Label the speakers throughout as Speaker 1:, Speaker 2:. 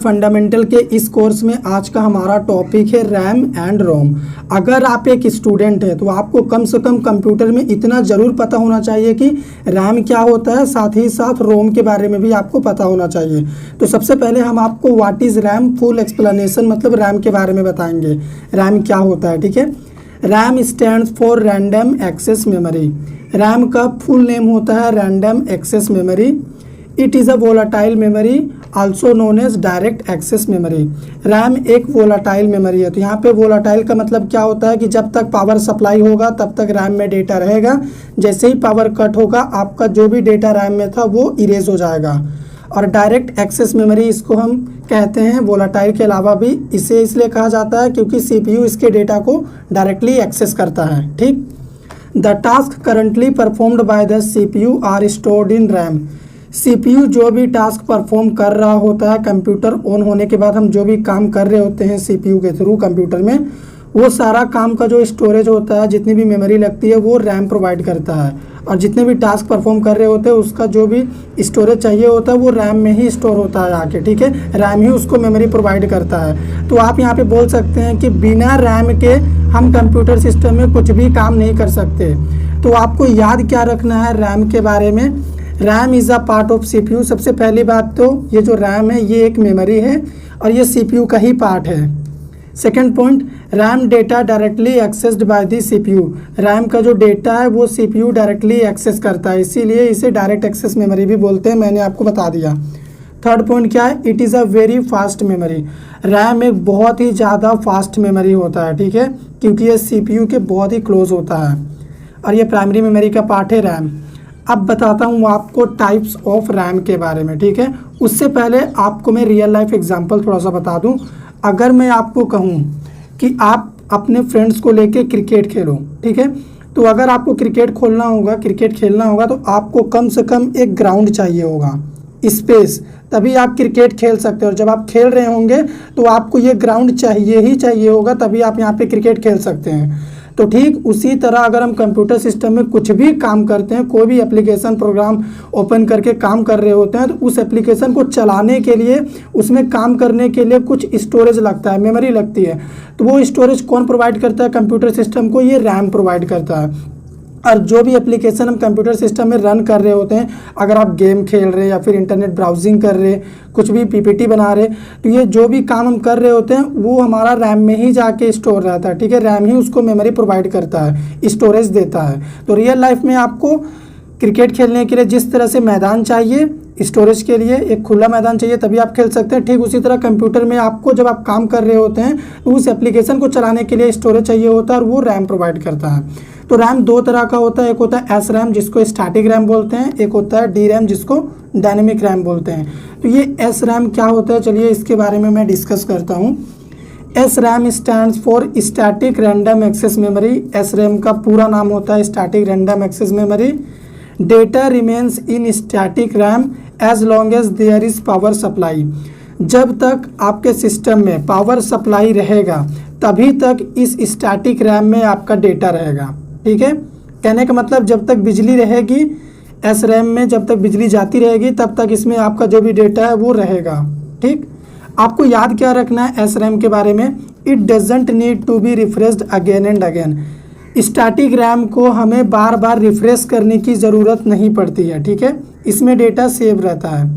Speaker 1: Fundamental के इस course में आज का हमारा टॉपिक है रैम एंड रोम। अगर आप एक स्टूडेंट हैं तो आपको कम से कम कंप्यूटर में इतना ज़रूर पता होना चाहिए कि रैम क्या होता है, साथ ही साथ रोम के बारे में भी आपको पता होना चाहिए। तो सबसे पहले हम आपको what is RAM full explanation मतलब रैम के बारे में बताएंगे। रैम क्या होता है, ठीक है। RAM stands for random access memory. RAM का फुल नेम होता है random access memory. It is a volatile memory also known as direct access memory. RAM एक वोलाटाइल मेमोरी है। तो यहाँ पे वोलाटाइल का मतलब क्या होता है कि जब तक पावर सप्लाई होगा तब तक रैम में डेटा रहेगा। जैसे ही पावर कट होगा आपका जो भी डेटा रैम में था वो इरेज हो जाएगा। और डायरेक्ट एक्सेस मेमोरी इसको हम कहते हैं। वोलाटाइल के अलावा भी इसे इसलिए कहा जाता है क्योंकि सीपीयू इसके डेटा को डायरेक्टली एक्सेस करता है, ठीक। The task currently performed by the CPU are stored in RAM. CPU जो भी टास्क परफॉर्म कर रहा होता है, कंप्यूटर ऑन होने के बाद हम जो भी काम कर रहे होते हैं सीपीयू के थ्रू कंप्यूटर में, वो सारा काम का जो स्टोरेज होता है, जितनी भी मेमोरी लगती है वो रैम प्रोवाइड करता है। और जितने भी टास्क परफॉर्म कर रहे होते हैं उसका जो भी स्टोरेज चाहिए होता है वो रैम में ही स्टोर होता है आके, ठीक है। रैम ही उसको मेमोरी प्रोवाइड करता है। तो आप यहाँ पे बोल सकते हैं कि बिना रैम के हम कंप्यूटर सिस्टम में कुछ भी काम नहीं कर सकते। तो आपको याद क्या रखना है रैम के बारे में। RAM is a part of CPU. सबसे पहली बात तो ये जो रैम है ये एक मेमोरी है और ये सीपीयू का ही पार्ट है। Second point, RAM data directly accessed bye the CPU. RAM का जो डेटा है वो सीपीयू डायरेक्टली एक्सेस करता है, इसीलिए इसे डायरेक्ट एक्सेस मेमोरी भी बोलते हैं, मैंने आपको बता दिया। थर्ड पॉइंट क्या है, it is a very fast memory. RAM एक बहुत ही ज़्यादा फास्ट मेमोरी होता है, ठीक है, क्योंकि ये सीपीयू के बहुत ही क्लोज होता है और ये प्राइमरी मेमोरी का पार्ट है रैम। अब बताता हूँ आपको टाइप्स ऑफ रैम के बारे में, ठीक है। उससे पहले आपको मैं रियल लाइफ एग्जांपल थोड़ा सा बता दूँ। अगर मैं आपको कहूँ कि आप अपने फ्रेंड्स को लेके क्रिकेट खेलो, ठीक है, तो अगर आपको क्रिकेट खेलना होगा तो आपको कम से कम एक ग्राउंड चाहिए होगा, स्पेस, तभी आप क्रिकेट खेल सकते हो। और जब आप खेल रहे होंगे तो आपको ये ग्राउंड चाहिए होगा, तभी आप यहाँ पे क्रिकेट खेल सकते हैं। तो ठीक उसी तरह अगर हम कंप्यूटर सिस्टम में कुछ भी काम करते हैं, कोई भी एप्लीकेशन प्रोग्राम ओपन करके काम कर रहे होते हैं, तो उस एप्लीकेशन को चलाने के लिए, उसमें काम करने के लिए कुछ स्टोरेज लगता है, मेमोरी लगती है। तो वो स्टोरेज कौन प्रोवाइड करता है कंप्यूटर सिस्टम को? ये रैम प्रोवाइड करता है। और जो भी एप्लीकेशन हम कंप्यूटर सिस्टम में रन कर रहे होते हैं, अगर आप गेम खेल रहे हैं या फिर इंटरनेट ब्राउजिंग कर रहे, कुछ भी पीपीटी बना रहे, तो ये जो भी काम हम कर रहे होते हैं वो हमारा रैम में ही जाके स्टोर रहता है, ठीक है। रैम ही उसको मेमोरी प्रोवाइड करता है, स्टोरेज देता है। तो रियल लाइफ में आपको क्रिकेट खेलने के लिए जिस तरह से मैदान चाहिए, स्टोरेज के लिए एक खुला मैदान चाहिए, तभी आप खेल सकते हैं, ठीक उसी तरह कंप्यूटर में आपको जब आप काम कर रहे होते हैं तो उस एप्लीकेशन को चलाने के लिए स्टोरेज चाहिए होता है और वो रैम प्रोवाइड करता है। तो रैम दो तरह का होता है, एक होता है एस रैम जिसको स्टैटिक रैम बोलते हैं, एक होता है डी रैम जिसको डायनेमिक रैम बोलते हैं। तो ये एस रैम क्या होता है, चलिए इसके बारे में मैं डिस्कस करता हूँ। S RAM stands for static random access memory. S RAM का पूरा नाम होता है static random access memory. Data remains in static RAM as long as there is power supply. जब तक आपके सिस्टम में पावर सप्लाई रहेगा तभी तक इस स्टैटिक रैम में आपका डेटा रहेगा, ठीक है। कहने का मतलब जब तक बिजली रहेगी एस रैम में, जब तक बिजली जाती रहेगी तब तक इसमें आपका जो भी डेटा है वो रहेगा, ठीक। आपको याद क्या रखना है एस रैम के बारे में? It doesn't need to be refreshed again and again. Static RAM को हमें बार बार रिफ्रेश करने की ज़रूरत नहीं पड़ती है, ठीक है, इसमें डेटा सेव रहता है।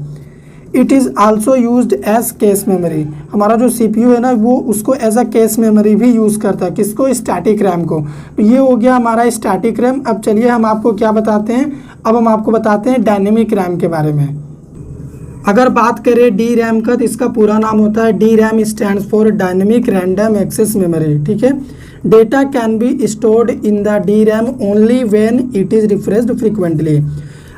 Speaker 1: It is also used as cache memory. हमारा जो सीपीयू है ना वो उसको एज अ कैश मेमोरी भी यूज़ करता है, किसको? स्टैटिक रैम को। तो ये हो गया हमारा स्टैटिक रैम। अब चलिए हम आपको क्या बताते हैं, अब हम आपको बताते हैं डायनेमिक रैम के बारे में। अगर बात करें डी रैम का तो इसका पूरा नाम होता है D RAM stands for dynamic random access memory, ठीक है। Data can be stored in the D RAM only when it is refreshed frequently.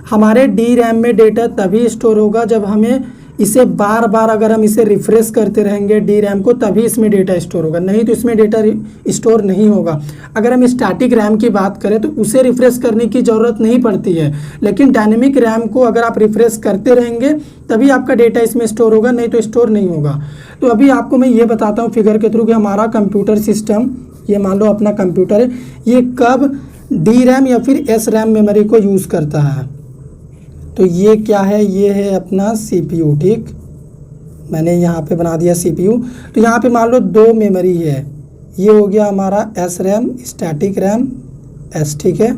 Speaker 1: हमारे डी रैम में डेटा तभी स्टोर होगा जब हमें इसे बार बार अगर हम इसे रिफ्रेश करते रहेंगे डी रैम को, तभी इसमें डेटा स्टोर होगा, नहीं तो इसमें डेटा स्टोर नहीं होगा। अगर हम स्टैटिक रैम की बात करें तो उसे रिफ्रेश करने की ज़रूरत नहीं पड़ती है, लेकिन डायनेमिक रैम को अगर आप रिफ्रेश करते रहेंगे तभी आपका डेटा इसमें स्टोर होगा, नहीं तो स्टोर नहीं होगा। तो अभी आपको मैं ये बताता हूँ फिगर के थ्रू कि हमारा कंप्यूटर सिस्टम, ये मान लो अपना कंप्यूटर है, ये कब डी रैम या फिर एस रैम मेमोरी को यूज़ करता है। तो ये क्या है, ये है अपना सीपीयू, ठीक। मैंने यहाँ पे बना दिया CPU। तो यहाँ पे मान लो 2 मेमोरी है, ये हो गया हमारा SRAM स्टैटिक रैम S, ठीक है।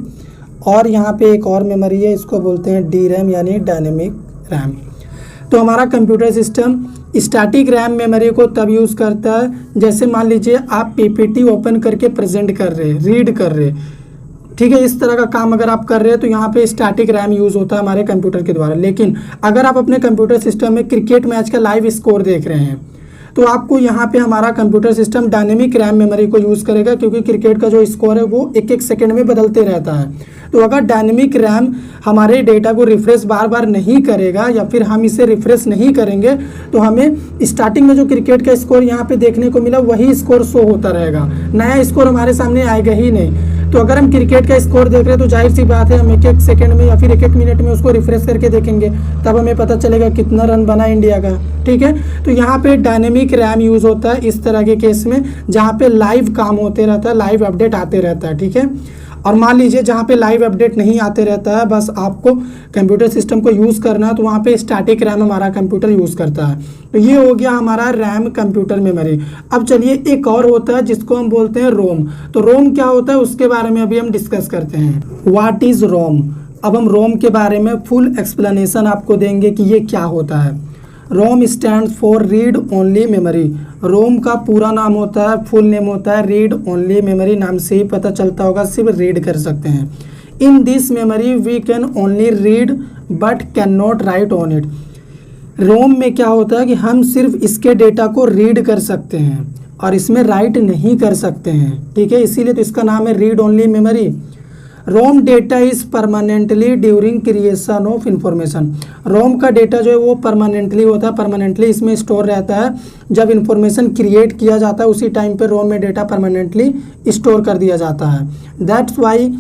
Speaker 1: और यहाँ पे एक और मेमोरी है, इसको बोलते हैं DRAM यानी डायनेमिक रैम। तो हमारा computer system static RAM memory को तब यूज़ करता है जैसे मान लीजिए आप PPT ओपन करके प्रेजेंट कर रहे, रीड कर रहे, ठीक है, इस तरह का काम अगर आप कर रहे हैं तो यहाँ पे स्टैटिक रैम यूज़ होता है हमारे कंप्यूटर के द्वारा। लेकिन अगर आप अपने कंप्यूटर सिस्टम में क्रिकेट मैच का लाइव स्कोर देख रहे हैं तो आपको यहाँ पे हमारा computer system dynamic RAM memory को यूज़ करेगा, क्योंकि क्रिकेट का जो स्कोर है वो एक एक सेकंड में बदलते रहता है। तो अगर डायनेमिक रैम हमारे डेटा को रिफ्रेश बार बार नहीं करेगा या फिर हम इसे रिफ्रेश नहीं करेंगे तो हमें स्टार्टिंग में जो क्रिकेट का स्कोर यहाँ पे देखने को मिला वही स्कोर शो होता रहेगा, नया स्कोर हमारे सामने आएगा ही नहीं। तो अगर हम क्रिकेट का स्कोर देख रहे हैं तो जाहिर सी बात है हम एक एक सेकंड में या फिर एक एक मिनट में उसको रिफ्रेश करके देखेंगे, तब हमें पता चलेगा कितना रन बना इंडिया का, ठीक है। तो यहाँ पे डायनेमिक रैम यूज़ होता है इस तरह के केस में जहाँ पे लाइव काम होते रहता है, लाइव अपडेट आते रहता है, ठीक है। और मान लीजिए जहाँ पे लाइव अपडेट नहीं आते रहता है, बस आपको कंप्यूटर सिस्टम को यूज़ करना है, तो वहाँ पे स्टैटिक रैम हमारा कंप्यूटर यूज़ करता है। तो ये हो गया हमारा रैम कंप्यूटर मेमोरी। अब चलिए एक और होता है जिसको हम बोलते हैं रोम। तो रोम क्या होता है उसके बारे में अभी हम डिस्कस करते हैं। व्हाट इज़ रोम। अब हम रोम के बारे में फुल एक्सप्लेनेशन आपको देंगे कि ये क्या होता है। ROM stands for read only memory. ROM का पूरा नाम होता है, फुल नेम होता है रीड ओनली मेमोरी। नाम से ही पता चलता होगा सिर्फ रीड कर सकते हैं। In this memory we can only read but can not write on it. ROM में क्या होता है कि हम सिर्फ इसके डेटा को रीड कर सकते हैं और इसमें राइट नहीं कर सकते हैं, ठीक है, इसीलिए तो इसका नाम है read only memory. ROM data is permanently during creation of information. ROM का डेटा जो है वो परमानेंटली होता है, परमानेंटली इसमें स्टोर रहता है। जब इंफॉर्मेशन क्रिएट किया जाता है उसी टाइम पे रोम में डेटा परमानेंटली स्टोर कर दिया जाता है। That's why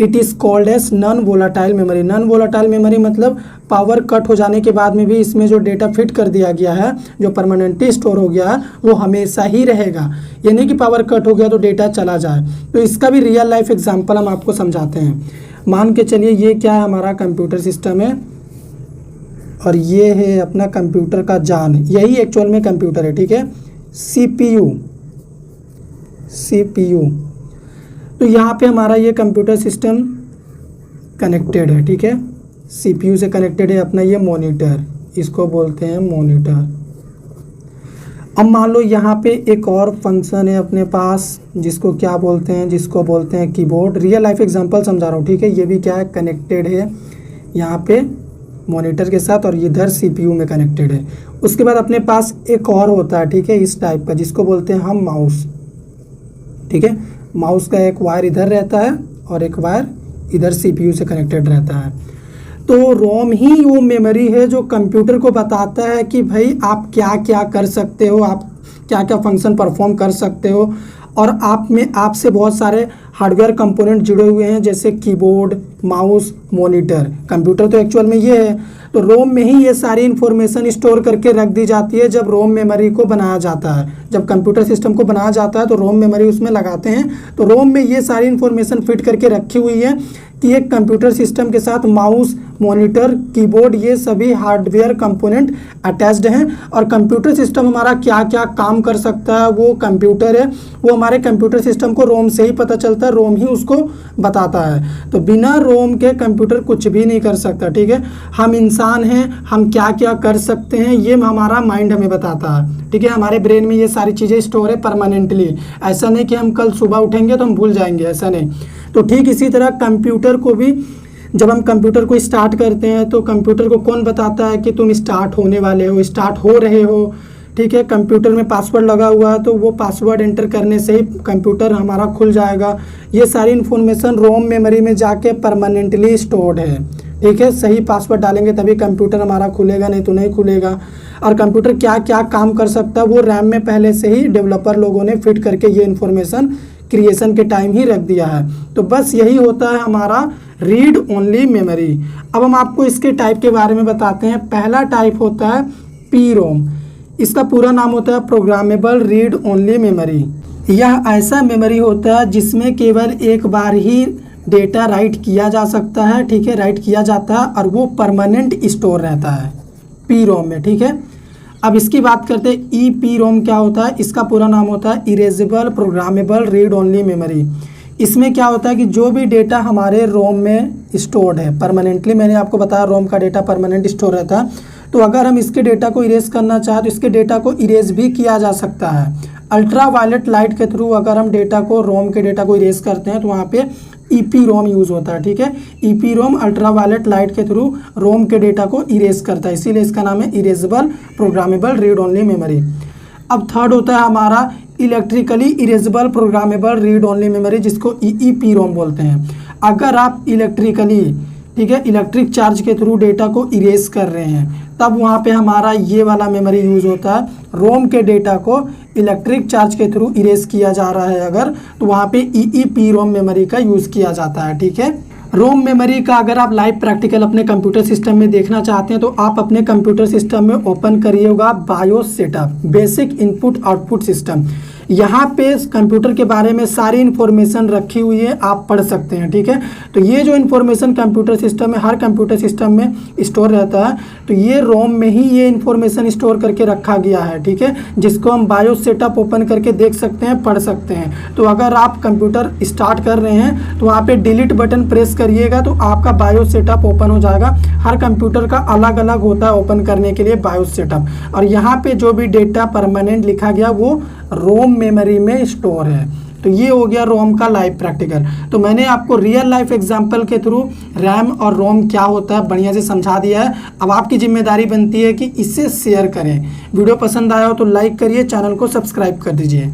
Speaker 1: it is called as non volatile memory. Non volatile memory मतलब पावर कट हो जाने के बाद में भी इसमें जो डेटा फिट कर दिया गया है, जो परमानेंटली स्टोर हो गया है, वो हमेशा ही रहेगा। ये नहीं कि पावर कट हो गया तो डेटा चला जाए। तो इसका भी रियल लाइफ एग्जांपल हम आपको समझाते हैं। मान के चलिए ये क्या है, हमारा कंप्यूटर सिस्टम है और ये है अपना कंप्यूटर का जान, यही एक्चुअल में कंप्यूटर है, ठीक है, CPU। तो यहाँ पे हमारा ये कंप्यूटर सिस्टम कनेक्टेड है, ठीक है, CPU से कनेक्टेड है अपना ये मॉनिटर, इसको बोलते हैं मॉनिटर। अब मान लो यहाँ पे एक और फंक्शन है अपने पास जिसको क्या बोलते हैं, जिसको बोलते हैं कीबोर्ड। रियल लाइफ एग्जांपल समझा रहा हूँ, ठीक है। ये भी क्या है, कनेक्टेड है यहाँ पे मॉनिटर के साथ और इधर CPU में कनेक्टेड है। उसके बाद अपने पास एक और होता है, ठीक है, इस टाइप का, जिसको बोलते हैं हम माउस, ठीक है। माउस का एक वायर इधर रहता है और एक वायर इधर CPU से कनेक्टेड रहता है। तो रोम ही वो मेमोरी है जो कंप्यूटर को बताता है कि भाई आप क्या क्या कर सकते हो, आप क्या क्या फंक्शन परफॉर्म कर सकते हो। और आप में आपसे बहुत सारे हार्डवेयर कंपोनेंट जुड़े हुए हैं जैसे कीबोर्ड, माउस, मॉनिटर। कंप्यूटर तो एक्चुअल में ये है। तो रोम में ही ये सारी इन्फॉर्मेशन स्टोर करके रख दी जाती है जब रोम मेमोरी को बनाया जाता है। जब कंप्यूटर सिस्टम को बनाया जाता है तो रोम मेमोरी उसमें लगाते हैं। तो रोम में ये सारी इन्फॉर्मेशन फिट करके रखी हुई है कि एक कंप्यूटर सिस्टम के साथ माउस, मॉनिटर, कीबोर्ड, ये सभी हार्डवेयर कंपोनेंट अटैच्ड हैं। और कंप्यूटर सिस्टम हमारा क्या क्या काम कर सकता है, वो कंप्यूटर है, वो हमारे कंप्यूटर सिस्टम को रोम से ही पता चलता है, रोम ही उसको बताता है। तो बिना रोम के कंप्यूटर कुछ भी नहीं कर सकता, ठीक है। हम इंसान हैं, हम क्या क्या कर सकते हैं ये हमारा माइंड हमें बताता है, ठीक है। हमारे ब्रेन में ये सारी चीज़ें स्टोर है परमानेंटली। ऐसा नहीं कि हम कल सुबह उठेंगे तो हम भूल जाएंगे, ऐसा नहीं। तो ठीक इसी तरह कंप्यूटर को भी, जब हम कंप्यूटर को स्टार्ट करते हैं तो कंप्यूटर को कौन बताता है कि तुम स्टार्ट होने वाले हो, स्टार्ट हो रहे हो, ठीक है। कंप्यूटर में पासवर्ड लगा हुआ है तो वो पासवर्ड एंटर करने से ही कंप्यूटर हमारा खुल जाएगा। ये सारी इन्फॉर्मेशन रोम मेमोरी में जाके परमानेंटली स्टोर्ड है, ठीक है। सही पासवर्ड डालेंगे तभी कंप्यूटर हमारा खुलेगा, नहीं तो नहीं खुलेगा। और कंप्यूटर क्या क्या काम कर सकता है वो रैम में पहले से ही डेवलपर लोगों ने फिट करके ये इन्फॉर्मेशन क्रिएशन के टाइम ही रख दिया है। तो बस यही होता है हमारा रीड ओनली मेमोरी। अब हम आपको इसके टाइप के बारे में बताते हैं। पहला टाइप होता है PROM। इसका पूरा नाम होता है प्रोग्रामेबल रीड ओनली मेमोरी। यह ऐसा मेमोरी होता है जिसमें केवल एक बार ही डेटा राइट किया जा सकता है, ठीक है, राइट किया जाता है और वो परमानेंट स्टोर रहता है PROM में, ठीक है। अब इसकी बात करते हैं EEPROM क्या होता है। इसका पूरा नाम होता है erasable programmable read only memory. इसमें क्या होता है कि जो भी डेटा हमारे रोम में स्टोर्ड है परमानेंटली, मैंने आपको बताया रोम का डेटा परमानेंट स्टोर रहता है, तो अगर हम इसके डेटा को इरेज करना चाहें तो इसके डेटा को इरेज भी किया जा सकता है। अल्ट्रा वायलेट लाइट के थ्रू अगर हम डेटा को रोम के डेटा को इरेज करते हैं तो वहाँ पे EEPROM यूज़ होता है, ठीक है। EEPROM अल्ट्रा वायलेट लाइट के थ्रू रोम के डेटा को इरेज करता है, इसीलिए इसका नाम है erasable programmable read only memory. अब थर्ड होता है हमारा electrically erasable programmable read only memory, जिसको EEPROM बोलते हैं। अगर आप इलेक्ट्रिकली, ठीक है, इलेक्ट्रिक चार्ज के थ्रू डेटा को इरेज कर रहे हैं तब वहाँ पे हमारा ये वाला मेमोरी यूज़ होता है। रोम के डेटा को इलेक्ट्रिक चार्ज के थ्रू इरेज किया जा रहा है अगर, तो वहाँ पे EEPROM मेमोरी का यूज़ किया जाता है, ठीक है। रोम मेमोरी का अगर आप लाइव प्रैक्टिकल अपने कंप्यूटर सिस्टम में देखना चाहते हैं तो आप अपने कंप्यूटर सिस्टम में ओपन करिएगा BIOS setup, basic input output system. यहाँ पे कंप्यूटर के बारे में सारी इन्फॉर्मेशन रखी हुई है, आप पढ़ सकते हैं, ठीक है। तो ये जो इन्फॉर्मेशन कंप्यूटर सिस्टम में, हर कंप्यूटर सिस्टम में स्टोर रहता है, तो ये रोम में ही ये इन्फॉर्मेशन स्टोर करके रखा गया है, ठीक है, जिसको हम बायोस सेटअप ओपन करके देख सकते हैं, पढ़ सकते हैं। तो अगर आप कंप्यूटर स्टार्ट कर रहे हैं तो वहाँ पे डिलीट बटन प्रेस करिएगा तो आपका बायोस सेटअप ओपन हो जाएगा। हर कंप्यूटर का अलग अलग होता है ओपन करने के लिए बायोस सेटअप, और यहाँ पे जो भी डेटा परमानेंट लिखा गया वो रोम मेमोरी में स्टोर है। तो ये हो गया रोम का लाइव प्रैक्टिकल। तो मैंने आपको रियल लाइफ एग्जांपल के थ्रू रैम और रोम क्या होता है बढ़िया से समझा दिया है। अब आपकी जिम्मेदारी बनती है कि इसे शेयर करें। वीडियो पसंद आया हो तो लाइक करिए, चैनल को सब्सक्राइब कर दीजिए।